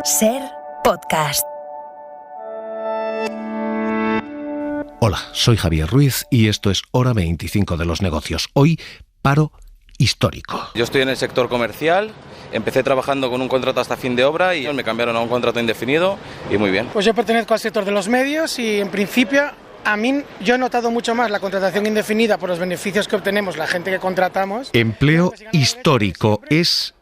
SER Podcast. Hola, soy Javier Ruiz y esto es Hora 25 de los negocios. Hoy, paro histórico. Yo estoy en el sector comercial, empecé trabajando con un contrato hasta fin de obra y me cambiaron a un contrato indefinido y muy bien. Pues yo pertenezco al sector de los medios y en principio yo he notado mucho más la contratación indefinida por los beneficios que obtenemos la gente que contratamos. Empleo histórico, es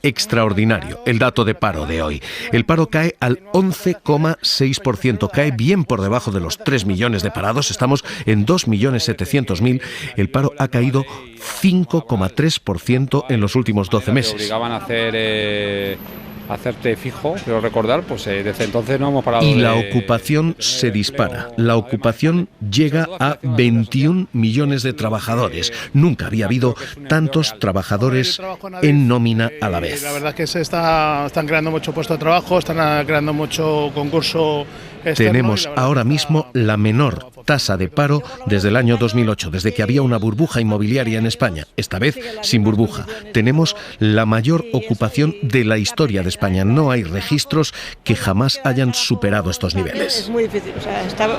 extraordinario el dato de paro de hoy. El paro cae al 11,6%, cae bien por debajo de los 3 millones de parados, estamos en 2.700.000. El paro ha caído 5,3% en los últimos 12 meses. Te obligaban a hacerte fijo, pero recordar, pues desde entonces no hemos parado. Y la ocupación se dispara. La ocupación llega a 21 millones de trabajadores. Nunca había habido tantos trabajadores en nómina a la vez. La verdad es que están creando mucho puesto de trabajo, están creando mucho concurso externo. Tenemos ahora mismo la menor tasa de paro desde el año 2008, desde que había una burbuja inmobiliaria en España. Esta vez sin burbuja. Tenemos la mayor ocupación de la historia de España. No hay registros que jamás hayan superado estos niveles. Es muy difícil,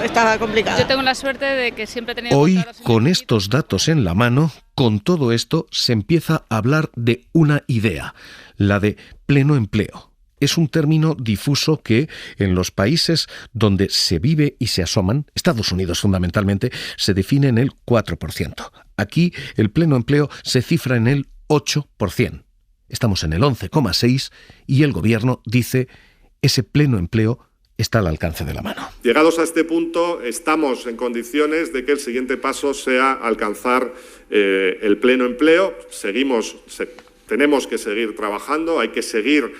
está complicado. Yo tengo la suerte de que siempre he tenido... Hoy, con estos datos en la mano, con todo esto, se empieza a hablar de una idea, la de pleno empleo. Es un término difuso que en los países donde se vive y se asoman, Estados Unidos fundamentalmente, se define en el 4%. Aquí el pleno empleo se cifra en el 8%. Estamos en el 11,6% y el gobierno dice ese pleno empleo está al alcance de la mano. Llegados a este punto, estamos en condiciones de que el siguiente paso sea alcanzar el pleno empleo. Tenemos que seguir trabajando, hay que seguir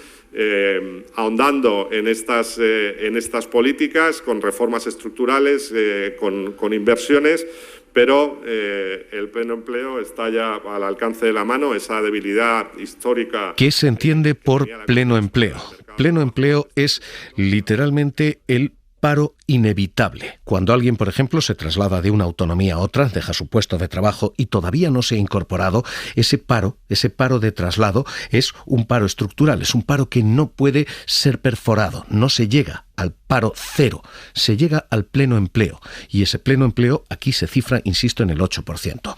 ahondando en estas políticas, con reformas estructurales, con inversiones, pero el pleno empleo está ya al alcance de la mano, esa debilidad histórica. ¿Qué se entiende por pleno empleo? Pleno empleo es literalmente el paro inevitable. Cuando alguien, por ejemplo, se traslada de una autonomía a otra, deja su puesto de trabajo y todavía no se ha incorporado, ese paro de traslado es un paro estructural, es un paro que no puede ser perforado, no se llega al paro cero, se llega al pleno empleo. Y ese pleno empleo aquí se cifra, insisto, en el 8%.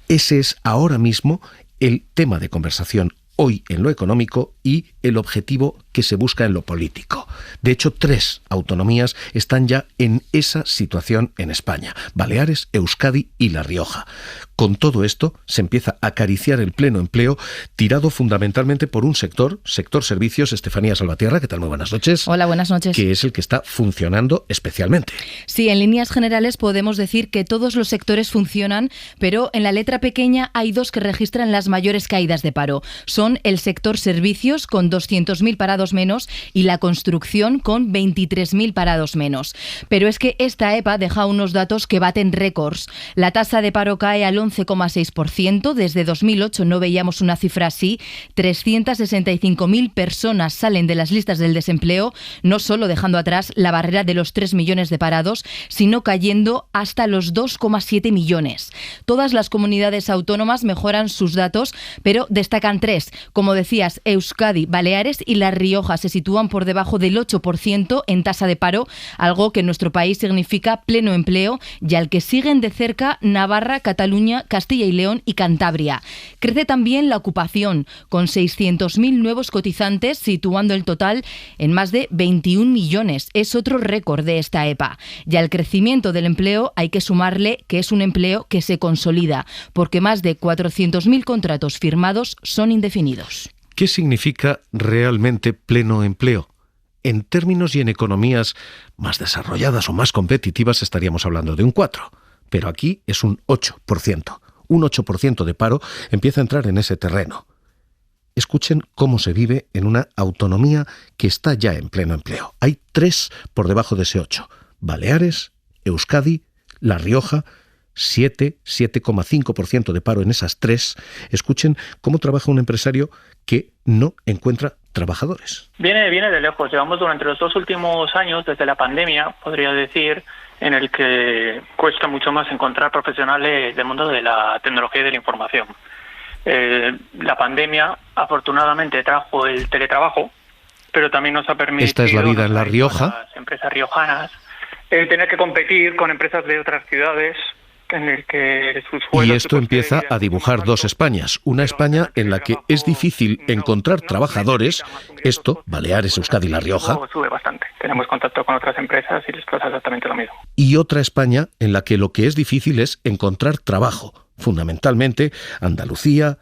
Ese es ahora mismo el tema de conversación hoy en lo económico y el objetivo que se busca en lo político. De hecho, 3 autonomías están ya en esa situación en España: Baleares, Euskadi y La Rioja. Con todo esto se empieza a acariciar el pleno empleo, tirado fundamentalmente por un sector servicios. Estefanía Salvatierra, ¿qué tal? Muy buenas noches. Hola, buenas noches. Que es el que está funcionando especialmente. Sí, en líneas generales podemos decir que todos los sectores funcionan, pero en la letra pequeña hay 2 que registran las mayores caídas de paro. Son el sector servicios, con 200.000 parados menos, y la construcción, con 23.000 parados menos. Pero es que esta EPA deja unos datos que baten récords. La tasa de paro cae al 11,6%. Desde 2008 no veíamos una cifra así. 365.000 personas salen de las listas del desempleo, no solo dejando atrás la barrera de los 3 millones de parados, sino cayendo hasta los 2,7 millones. Todas las comunidades autónomas mejoran sus datos, pero destacan 3. Como decías, Euskadi, Baleares y La Rioja se sitúan por debajo del 8% en tasa de paro, algo que en nuestro país significa pleno empleo, y al que siguen de cerca Navarra, Cataluña, Castilla y León y Cantabria. Crece también la ocupación, con 600.000 nuevos cotizantes, situando el total en más de 21 millones. Es otro récord de esta EPA. Y al crecimiento del empleo hay que sumarle que es un empleo que se consolida, porque más de 400.000 contratos firmados son indefinidos. ¿Qué significa realmente pleno empleo? En términos y en economías más desarrolladas o más competitivas estaríamos hablando de un 4%. Pero aquí es un 8%. Un 8% de paro empieza a entrar en ese terreno. Escuchen cómo se vive en una autonomía que está ya en pleno empleo. Hay 3 por debajo de ese 8. Baleares, Euskadi, La Rioja, 7,5% de paro en esas 3. Escuchen cómo trabaja un empresario que no encuentra trabajadores. Viene de lejos. Llevamos durante los 2 últimos años, desde la pandemia, podría decir, en el que cuesta mucho más encontrar profesionales del mundo de la tecnología y de la información. La pandemia afortunadamente trajo el teletrabajo, pero también nos ha permitido... Esta es la vida en La Rioja. Las empresas riojanas, tener que competir con empresas de otras ciudades, en el que sus y esto empieza a dibujar dos Españas. Una España en la que es difícil encontrar trabajadores, esto, Baleares, Euskadi y La Rioja. Sube bastante. Tenemos contacto con otras empresas y les pasa exactamente lo mismo. Y otra España en la que lo que es difícil es encontrar trabajo. Fundamentalmente Andalucía,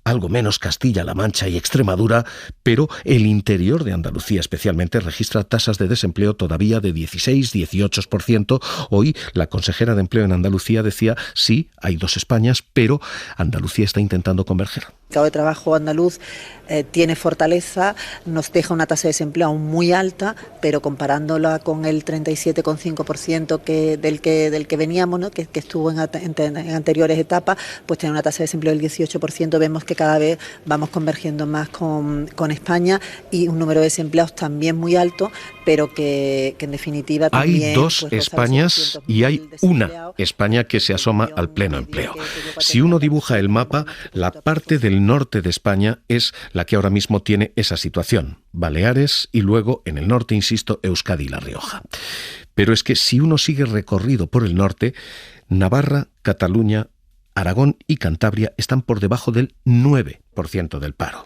algo menos Castilla-La Mancha y Extremadura, pero el interior de Andalucía especialmente registra tasas de desempleo todavía de 16-18%. Hoy la consejera de Empleo en Andalucía decía, sí, hay dos Españas, pero Andalucía está intentando converger. El mercado de trabajo andaluz tiene fortaleza, nos deja una tasa de desempleo aún muy alta, pero comparándola con el 37,5% del que veníamos, ¿no? que estuvo en anteriores etapas, pues tiene una tasa de desempleo del 18%. Vemos que cada vez vamos convergiendo más con España y un número de desempleados también muy alto, pero que en definitiva también... Hay dos Españas y hay una España que se asoma al pleno empleo. Si uno dibuja el mapa, la parte del norte de España es la que ahora mismo tiene esa situación. Baleares y luego, en el norte, insisto, Euskadi y La Rioja. Pero es que si uno sigue recorrido por el norte, Navarra, Cataluña, Aragón y Cantabria están por debajo del 9% del paro.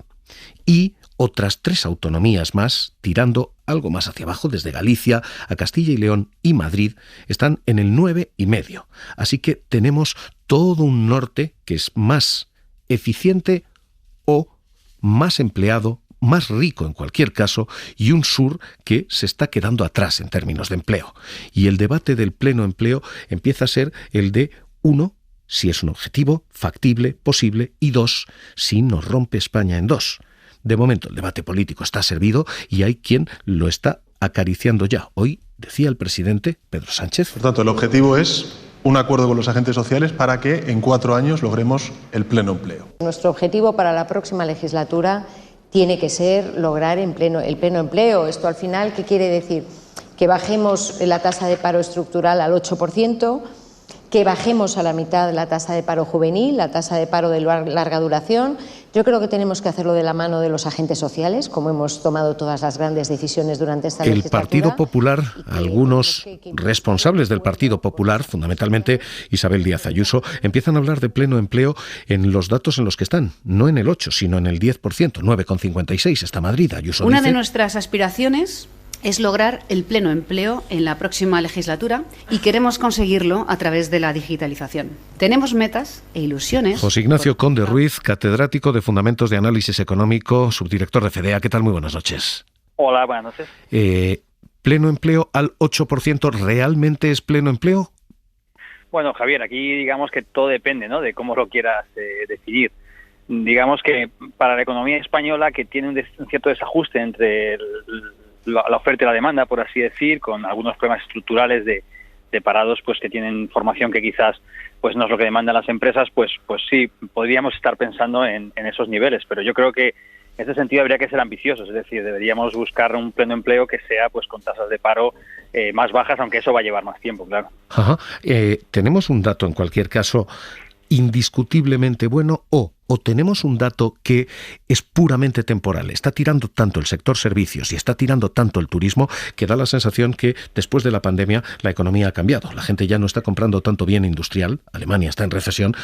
Y otras 3 autonomías más, tirando algo más hacia abajo, desde Galicia a Castilla y León y Madrid, están en el 9,5%. Así que tenemos todo un norte que es más eficiente o más empleado, más rico en cualquier caso, y un sur que se está quedando atrás en términos de empleo. Y el debate del pleno empleo empieza a ser el de 1, si es un objetivo factible, posible, y 2, si nos rompe España en 2. De momento el debate político está servido y hay quien lo está acariciando ya. Hoy decía el presidente Pedro Sánchez. Por tanto, el objetivo es un acuerdo con los agentes sociales para que en 4 años logremos el pleno empleo. Nuestro objetivo para la próxima legislatura tiene que ser lograr el pleno empleo. Esto al final, ¿qué quiere decir? Que bajemos la tasa de paro estructural al 8%, que bajemos a la mitad la tasa de paro juvenil, la tasa de paro de larga duración. Yo creo que tenemos que hacerlo de la mano de los agentes sociales, como hemos tomado todas las grandes decisiones durante esta legislatura. El Partido Popular, algunos responsables del Partido Popular, fundamentalmente Isabel Díaz Ayuso, empiezan a hablar de pleno empleo en los datos en los que están, no en el 8, sino en el 10%, 9,56 está Madrid. Ayuso Una dice, de nuestras aspiraciones es lograr el pleno empleo en la próxima legislatura y queremos conseguirlo a través de la digitalización. Tenemos metas e ilusiones. José Ignacio Conde Ruiz, catedrático de Fundamentos de Análisis Económico, subdirector de FEDEA. ¿Qué tal? Muy buenas noches. Hola, buenas noches. ¿Pleno empleo al 8% realmente es pleno empleo? Bueno, Javier, aquí digamos que todo depende, ¿no?, de cómo lo quieras definir. Digamos que para la economía española, que tiene un cierto desajuste entre la oferta y la demanda, por así decir, con algunos problemas estructurales de parados, pues que tienen formación que quizás pues no es lo que demandan las empresas, pues sí, podríamos estar pensando en esos niveles, pero yo creo que en ese sentido habría que ser ambiciosos, es decir, deberíamos buscar un pleno empleo que sea pues con tasas de paro más bajas, aunque eso va a llevar más tiempo, claro. Ajá. Tenemos un dato, en cualquier caso, indiscutiblemente bueno o tenemos un dato que es puramente temporal. Está tirando tanto el sector servicios y está tirando tanto el turismo que da la sensación que después de la pandemia la economía ha cambiado. La gente ya no está comprando tanto bien industrial, Alemania está en recesión,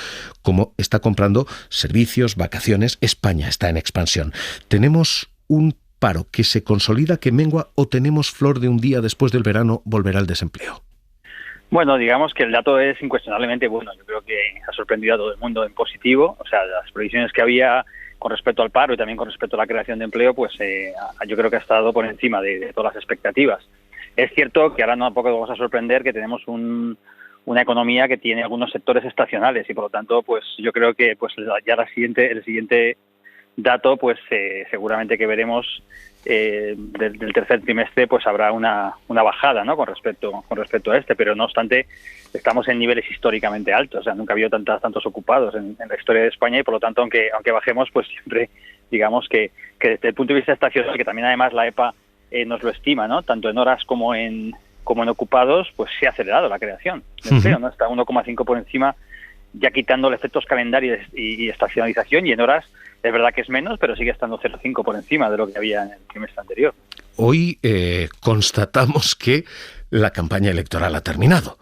como está comprando servicios, vacaciones, España está en expansión. Tenemos un paro que se consolida, que mengua, o tenemos flor de un día después del verano volverá el desempleo. Bueno, digamos que el dato es incuestionablemente bueno. Yo creo que ha sorprendido a todo el mundo en positivo. O sea, las previsiones que había con respecto al paro y también con respecto a la creación de empleo, pues yo creo que ha estado por encima de todas las expectativas. Es cierto que ahora tampoco vamos a sorprender que tenemos una economía que tiene algunos sectores estacionales y por lo tanto, pues yo creo que pues ya el siguiente dato, pues seguramente que veremos del tercer trimestre, pues habrá una bajada, ¿no?, con respecto a este, pero no obstante estamos en niveles históricamente altos. O sea, nunca ha habido tantos ocupados en la historia de España y por lo tanto aunque bajemos, pues siempre digamos que desde el punto de vista estacional, que también además la EPA nos lo estima, ¿no?, tanto en horas como en ocupados, pues se ha acelerado la creación de empleo, ¿no? Está 1,5 por encima, ya quitando los efectos calendarios y estacionalización, y en horas es verdad que es menos, pero sigue estando 0,5 por encima de lo que había en el trimestre anterior. hoy constatamos que la campaña electoral ha terminado.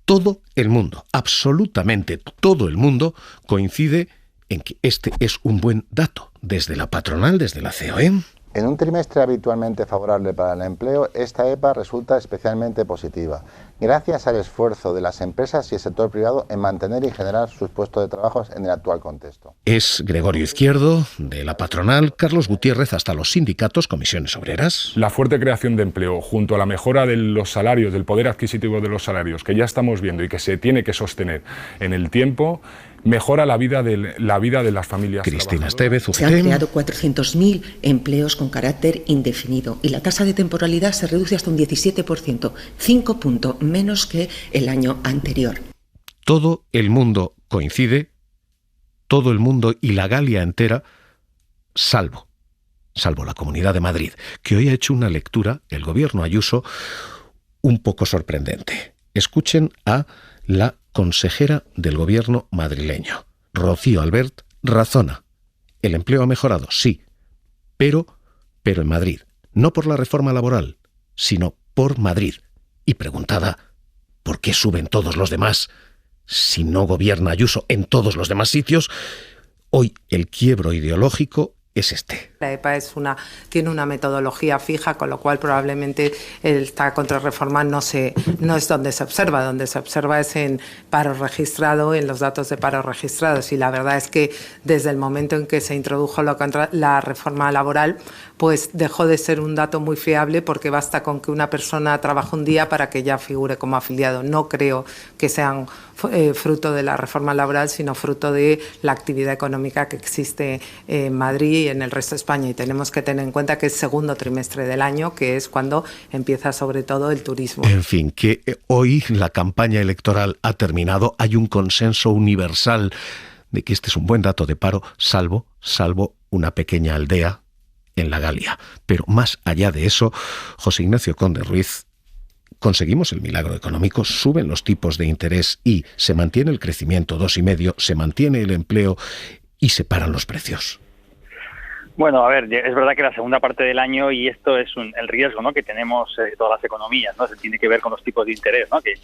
Todo el mundo, absolutamente todo el mundo, coincide en que este es un buen dato, desde la patronal, desde la COE. En un trimestre habitualmente favorable para el empleo, esta EPA resulta especialmente positiva, gracias al esfuerzo de las empresas y el sector privado en mantener y generar sus puestos de trabajo en el actual contexto. Es Gregorio Izquierdo, de la patronal, Carlos Gutiérrez, hasta los sindicatos, comisiones obreras. La fuerte creación de empleo, junto a la mejora de los salarios, del poder adquisitivo de los salarios, que ya estamos viendo y que se tiene que sostener en el tiempo, mejora la vida de las familias. Cristina Estevez, UGT. Se han creado 400.000 empleos con carácter indefinido y la tasa de temporalidad se reduce hasta un 17%, 5 puntos menos que el año anterior. Todo el mundo coincide, todo el mundo y la Galia entera, salvo la Comunidad de Madrid, que hoy ha hecho una lectura, el gobierno Ayuso, un poco sorprendente. Escuchen a la consejera del gobierno madrileño, Rocío Albert, razona. El empleo ha mejorado, sí, pero en Madrid. No por la reforma laboral, sino por Madrid. Y preguntada, ¿por qué suben todos los demás si no gobierna Ayuso en todos los demás sitios? Hoy el quiebro ideológico es este. La EPA tiene una metodología fija, con lo cual probablemente esta contrarreforma no es donde se observa es en paro registrado, en los datos de paro registrados. Y la verdad es que desde el momento en que se introdujo la reforma laboral, pues dejó de ser un dato muy fiable, porque basta con que una persona trabaje un día para que ya figure como afiliado. No creo que sean fruto de la reforma laboral, sino fruto de la actividad económica que existe en Madrid y en el resto de España. Y tenemos que tener en cuenta que es segundo trimestre del año, que es cuando empieza sobre todo el turismo. En fin, que hoy la campaña electoral ha terminado. Hay un consenso universal de que este es un buen dato de paro, salvo una pequeña aldea en la Galia. Pero más allá de eso, José Ignacio Conde Ruiz, conseguimos el milagro económico, suben los tipos de interés y se mantiene el crecimiento 2,5%, se mantiene el empleo y se paran los precios. Bueno, a ver, es verdad que la segunda parte del año, y esto es el riesgo, ¿no?, que tenemos todas las economías, ¿no? Se tiene que ver con los tipos de interés, ¿no? Que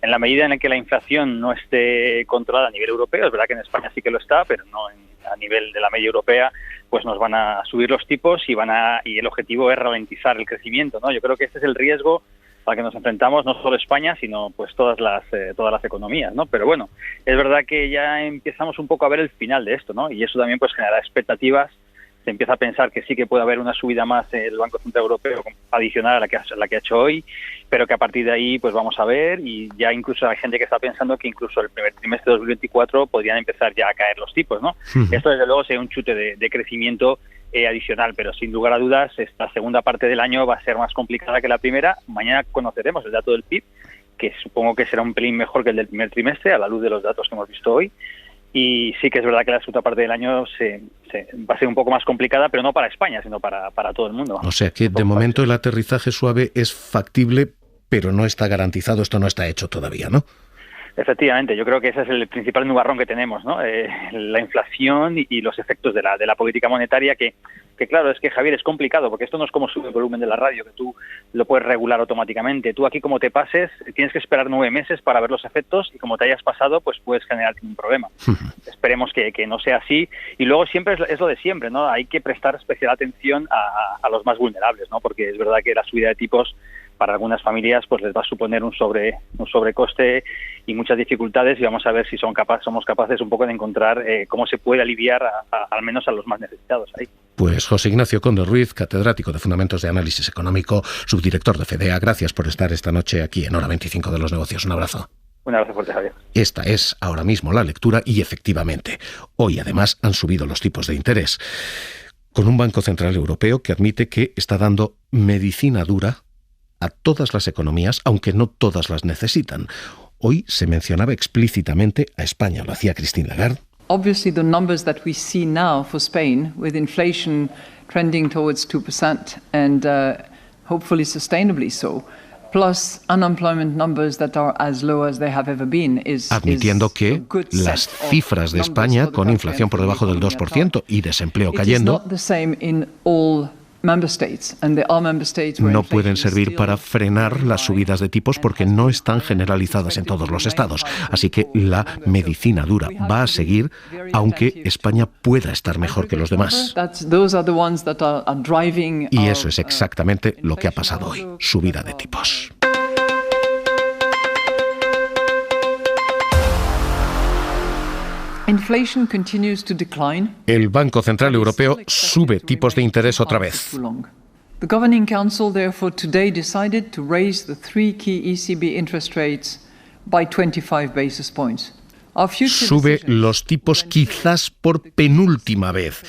en la medida en la que la inflación no esté controlada a nivel europeo, es verdad que en España sí que lo está, pero no a nivel de la media europea, pues nos van a subir los tipos y el objetivo es ralentizar el crecimiento, ¿no? Yo creo que este es el riesgo al que nos enfrentamos, no solo España, sino pues todas las economías, ¿no? Pero bueno, es verdad que ya empezamos un poco a ver el final de esto, ¿no? Y eso también pues genera expectativas. Se empieza a pensar que sí que puede haber una subida más del Banco Central Europeo adicional a la que ha hecho hoy, pero que a partir de ahí pues vamos a ver, y ya incluso hay gente que está pensando que incluso el primer trimestre de 2024 podrían empezar ya a caer los tipos, ¿no? Esto desde luego sería un chute de crecimiento adicional, pero sin lugar a dudas esta segunda parte del año va a ser más complicada que la primera. Mañana conoceremos el dato del PIB, que supongo que será un pelín mejor que el del primer trimestre a la luz de los datos que hemos visto hoy. Y sí que es verdad que la segunda parte del año va a ser un poco más complicada, pero no para España, sino para todo el mundo. O sea que de momento el aterrizaje suave es factible, pero no está garantizado, esto no está hecho todavía, ¿no? Efectivamente, yo creo que ese es el principal nubarrón que tenemos, ¿no? La inflación y los efectos de la política monetaria, que claro, es que, Javier, es complicado, porque esto no es como sube el volumen de la radio, que tú lo puedes regular automáticamente. Tú aquí, como te pases, tienes que esperar 9 meses para ver los efectos, y como te hayas pasado, pues puedes generar un problema. Esperemos que no sea así. Y luego siempre es lo de siempre, ¿no? Hay que prestar especial atención a los más vulnerables, ¿no? Porque es verdad que la subida de tipos para algunas familias pues les va a suponer un sobrecoste y muchas dificultades, y vamos a ver si somos capaces un poco de encontrar cómo se puede aliviar al menos a los más necesitados ahí. Pues José Ignacio Conde Ruiz, catedrático de Fundamentos de Análisis Económico, subdirector de FEDEA, gracias por estar esta noche aquí en Hora 25 de los Negocios. Un abrazo. Un abrazo fuerte, Javier. Esta es ahora mismo la lectura y efectivamente, hoy además han subido los tipos de interés, con un Banco Central Europeo que admite que está dando medicina dura a todas las economías, aunque no todas las necesitan. Hoy se mencionaba explícitamente a España, lo hacía Christine Lagarde. Obviously, the numbers that we see now for Spain, with inflation trending towards 2% and hopefully sustainably so, plus unemployment numbers that are as low as they have ever been, admitiendo que las cifras de España con inflación por debajo del 2% y desempleo cayendo No pueden servir para frenar las subidas de tipos porque no están generalizadas en todos los estados. Así que la medicina dura va a seguir, aunque España pueda estar mejor que los demás. Y eso es exactamente lo que ha pasado hoy, subida de tipos. El Banco Central Europeo sube tipos de interés otra vez. The Governing Council therefore today decided to raise the 3 key ECB interest rates by 25 basis points. Sube los tipos quizás por penúltima vez.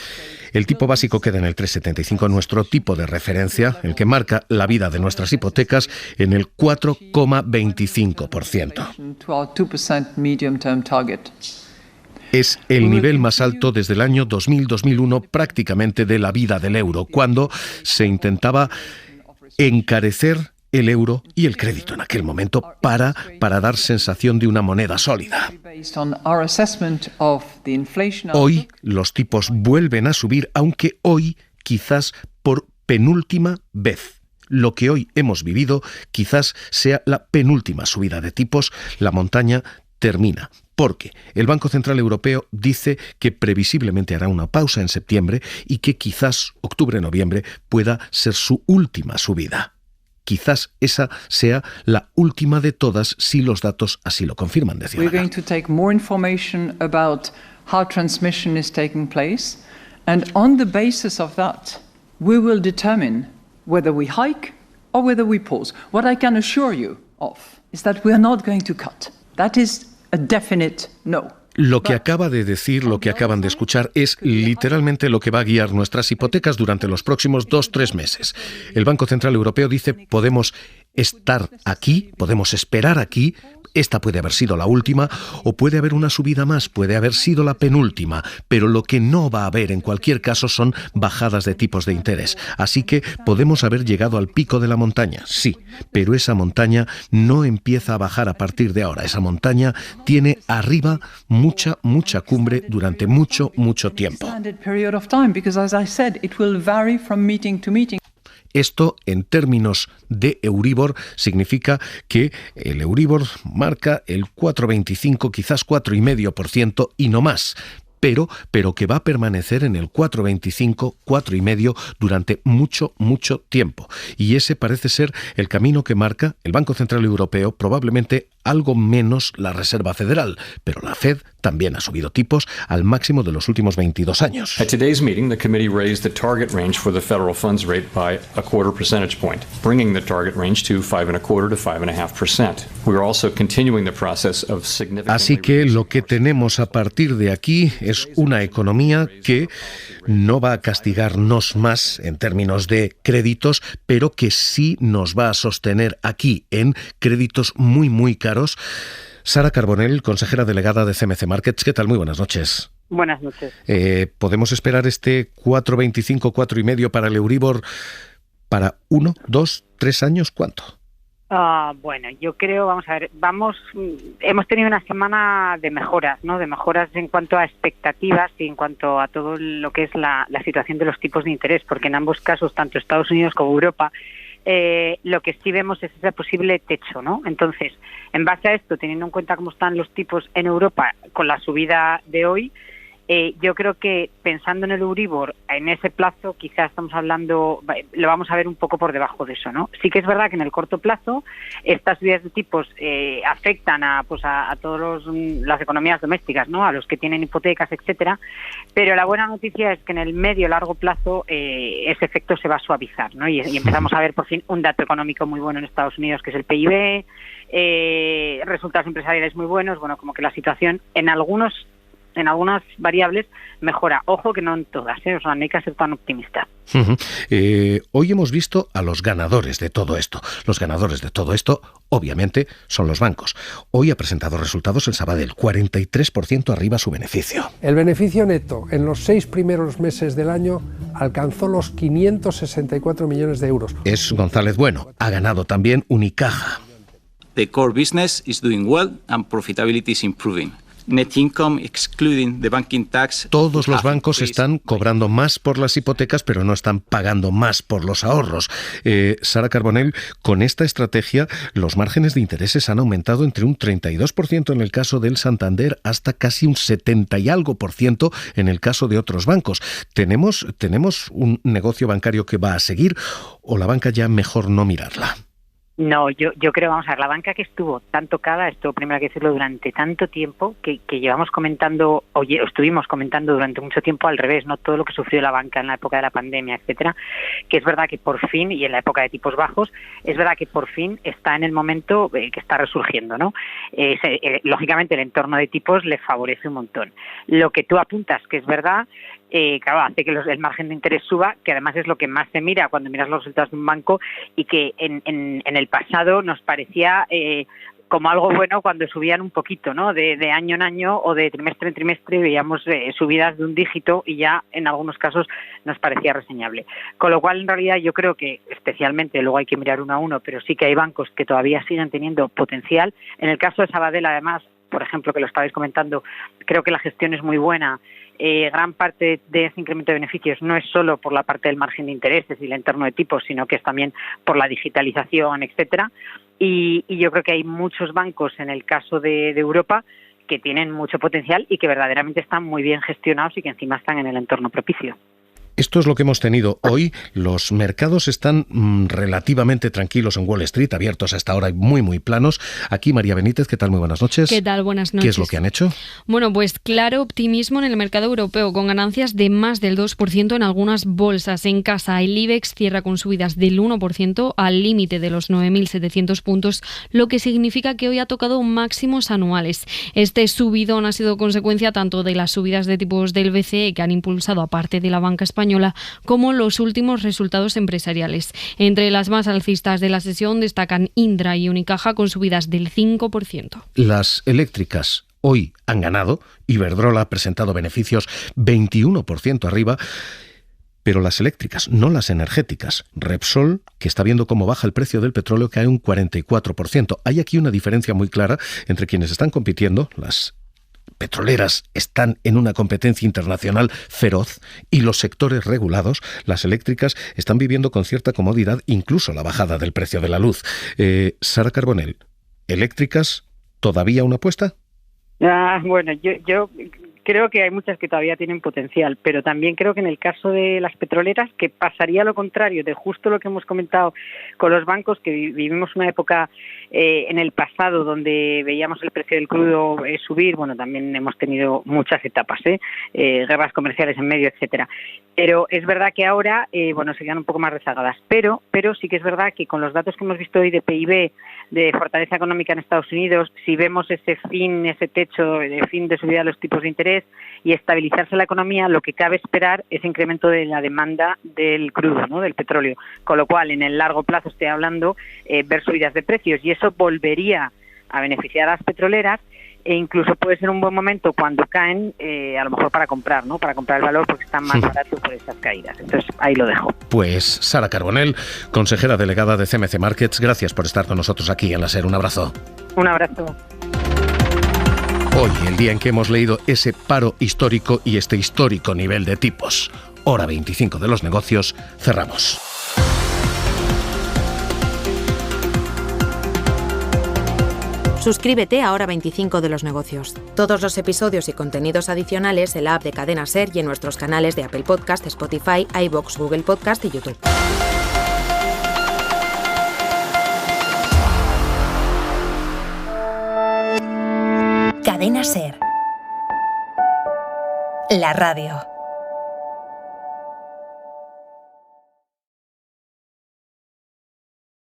El tipo básico queda en el 3,75, nuestro tipo de referencia, el que marca la vida de nuestras hipotecas, en el 4,25%. Es el nivel más alto desde el año 2000-2001 prácticamente de la vida del euro, cuando se intentaba encarecer el euro y el crédito en aquel momento para dar sensación de una moneda sólida. Hoy los tipos vuelven a subir, aunque hoy quizás por penúltima vez. Lo que hoy hemos vivido quizás sea la penúltima subida de tipos. La montaña termina, porque el Banco Central Europeo dice que previsiblemente hará una pausa en septiembre y que quizás octubre-noviembre pueda ser su última subida. Quizás esa sea la última de todas si los datos así lo confirman, decía. We're going to take more information about how transmission is taking place, and on the basis of that, we will determine whether we hike or whether we pause. What I can assure you of is that we are not going to cut. That is a definite no. Lo que acaba de decir, lo que acaban de escuchar, es literalmente lo que va a guiar nuestras hipotecas durante los próximos 2-3 meses. El Banco Central Europeo dice, podemos estar aquí, podemos esperar aquí, esta puede haber sido la última, o puede haber una subida más, puede haber sido la penúltima, pero lo que no va a haber en cualquier caso son bajadas de tipos de interés. Así que podemos haber llegado al pico de la montaña, sí, pero esa montaña no empieza a bajar a partir de ahora. Esa montaña tiene arriba mucha cumbre durante mucho tiempo. Esto, en términos de Euribor, significa que el Euribor marca el 4,25, quizás 4,5% y no más. Pero que va a permanecer en el 4,25, 4,5 durante mucho tiempo. Y ese parece ser el camino que marca el Banco Central Europeo, probablemente algo menos la Reserva Federal, pero la Fed también ha subido tipos al máximo de los últimos 22 años. At today's meeting, the committee raised the target range for the federal funds rate by 0.25 percentage point, bringing the target range to 5.25% to 5.5%. We are also continuing the process of significant. Así que lo que tenemos a partir de aquí es una economía que no va a castigarnos más en términos de créditos, pero que sí nos va a sostener aquí en créditos muy caros. Sara Carbonell, consejera delegada de CMC Markets. ¿Qué tal? Muy buenas noches. Buenas noches. ¿Podemos esperar este 4,25, 4,5 para el Euribor para 1, 2, 3 años? ¿Cuánto? Bueno, yo creo, vamos a ver, hemos tenido una semana de mejoras, ¿no? De mejoras en cuanto a expectativas y en cuanto a todo lo que es la situación de los tipos de interés, porque en ambos casos, tanto Estados Unidos como Europa, lo que sí vemos es ese posible techo, ¿no? Entonces, en base a esto, teniendo en cuenta cómo están los tipos en Europa con la subida de hoy, yo creo que pensando en el Euribor, en ese plazo, quizás estamos hablando, lo vamos a ver un poco por debajo de eso, ¿no? Sí que es verdad que en el corto plazo estas subidas de tipos afectan a todas las economías domésticas, ¿no? A los que tienen hipotecas, etcétera. Pero la buena noticia es que en el medio largo plazo ese efecto se va a suavizar, ¿no? Y empezamos a ver por fin un dato económico muy bueno en Estados Unidos, que es el PIB, resultados empresariales muy buenos, bueno, como que la situación en algunas variables mejora. Ojo que no en todas, o sea, no hay que ser tan optimista. Hoy hemos visto a los ganadores de todo esto. Los ganadores de todo esto, obviamente, son los bancos. Hoy ha presentado resultados el Sabadell, 43% arriba su beneficio. El beneficio neto en los 6 primeros meses del año alcanzó los 564 millones de euros. Es González Bueno. Ha ganado también Unicaja. The core business is doing well and profitability is improving. net income excluding the banking tax. Todos los bancos están cobrando más por las hipotecas, pero no están pagando más por los ahorros. Sara Carbonell, con esta estrategia, los márgenes de intereses han aumentado entre un 32% en el caso del Santander hasta casi un 70 y algo por ciento en el caso de otros bancos. ¿Tenemos un negocio bancario que va a seguir o la banca ya mejor no mirarla? No, yo creo, vamos a ver, la banca que estuvo tan tocada, esto primero hay que decirlo, durante tanto tiempo, que llevamos comentando, estuvimos comentando durante mucho tiempo al revés, no todo lo que sufrió la banca en la época de la pandemia, etcétera, que es verdad que por fin, y en la época de tipos bajos, es verdad que por fin está en el momento que está resurgiendo, ¿no? Lógicamente el entorno de tipos le favorece un montón. Lo que tú apuntas, que es verdad, claro, hace que el margen de interés suba, que además es lo que más se mira cuando miras los resultados de un banco y que en el pasado nos parecía como algo bueno cuando subían un poquito, ¿no? De año en año o de trimestre en trimestre veíamos subidas de un dígito y ya en algunos casos nos parecía reseñable. Con lo cual, en realidad, yo creo que especialmente, luego hay que mirar uno a uno, pero sí que hay bancos que todavía siguen teniendo potencial. En el caso de Sabadell, además, por ejemplo, que lo estabais comentando, creo que la gestión es muy buena. Gran parte de ese incremento de beneficios no es solo por la parte del margen de intereses y el entorno de tipos, sino que es también por la digitalización, etcétera. Y yo creo que hay muchos bancos en el caso de Europa que tienen mucho potencial y que verdaderamente están muy bien gestionados y que encima están en el entorno propicio. Esto es lo que hemos tenido hoy. Los mercados están relativamente tranquilos en Wall Street, abiertos hasta ahora y muy, muy planos. Aquí María Benítez, ¿qué tal? Muy buenas noches. ¿Qué tal? Buenas noches. ¿Qué es lo que han hecho? Bueno, pues claro optimismo en el mercado europeo, con ganancias de más del 2% en algunas bolsas. En casa, el IBEX cierra con subidas del 1% al límite de los 9.700 puntos, lo que significa que hoy ha tocado máximos anuales. Este subidón ha sido consecuencia tanto de las subidas de tipos del BCE, que han impulsado aparte de la banca española, como los últimos resultados empresariales. Entre las más alcistas de la sesión destacan Indra y Unicaja con subidas del 5%. Las eléctricas hoy han ganado. Iberdrola ha presentado beneficios 21% arriba. Pero las eléctricas, no las energéticas. Repsol, que está viendo cómo baja el precio del petróleo, cae un 44%. Hay aquí una diferencia muy clara entre quienes están compitiendo, las petroleras están en una competencia internacional feroz y los sectores regulados, las eléctricas, están viviendo con cierta comodidad incluso la bajada del precio de la luz. Sara Carbonell, ¿eléctricas todavía una apuesta? Bueno, yo creo que hay muchas que todavía tienen potencial, pero también creo que en el caso de las petroleras, que pasaría lo contrario de justo lo que hemos comentado con los bancos, que vivimos una época en el pasado donde veíamos el precio del crudo subir. Bueno, también hemos tenido muchas etapas, guerras comerciales en medio, etcétera. Pero es verdad que ahora, se quedan un poco más rezagadas. Pero sí que es verdad que con los datos que hemos visto hoy de PIB, de fortaleza económica en Estados Unidos, si vemos ese techo de fin de subida de los tipos de interés y estabilizarse la economía, lo que cabe esperar es incremento de la demanda del crudo, ¿no? Del petróleo. Con lo cual, en el largo plazo, estoy hablando, ver subidas de precios, y eso volvería a beneficiar a las petroleras, e incluso puede ser un buen momento cuando caen, a lo mejor para comprar, ¿no? Para comprar el valor porque está más barato por esas caídas. Entonces, ahí lo dejo. Pues Sara Carbonell, consejera delegada de CMC Markets, gracias por estar con nosotros aquí en La SER. Un abrazo. Un abrazo. Hoy, el día en que hemos leído ese paro histórico y este histórico nivel de tipos. Hora 25 de los negocios, cerramos. Suscríbete a Hora 25 de los negocios. Todos los episodios y contenidos adicionales en la app de Cadena SER y en nuestros canales de Apple Podcast, Spotify, iVoox, Google Podcast y YouTube. Cadena SER. La radio.